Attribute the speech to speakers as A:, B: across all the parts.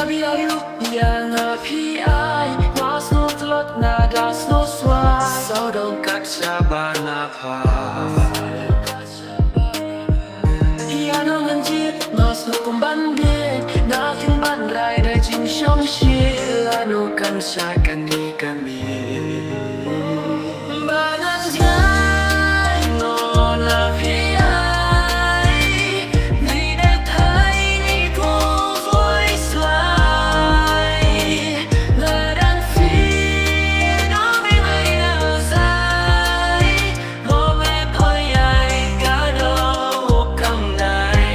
A: biaru yang api ai mas no telot nada no swa sau dong kat sabana pa ya no menjit mas no kumban biet na tin ban rai dai jing shong shi la no kan sa kan ni kan mi banan jai no la pi ai ni da thai ni ko voi slai la dan fi no mi mai na sai ho me koi ai ga do kam nai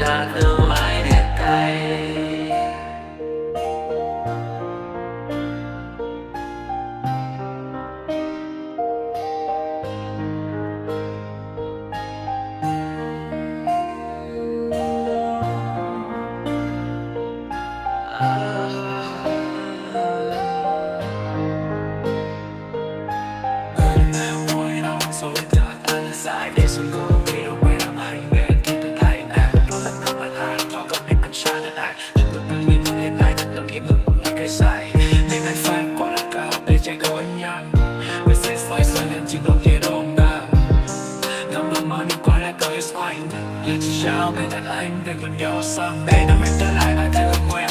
A: la no mai de tai để xuân cô đi đâu quay làm hai về khi tôi thấy nàng tôi là người bạn hai họ có biết anh xa đến ai nhưng tôi đang biết tôi hiện tại thật tâm hiểm ngừng những cái sai nên anh phải qua là cao để chạy đôi nhanh với sẽ xoay xoay lên chừng đâu kia đâu ta nằm mơ mơ đi qua lại tôi xoay là chỉ sao bên anh để cùng nhau sang đây năm em tới lại là thương quen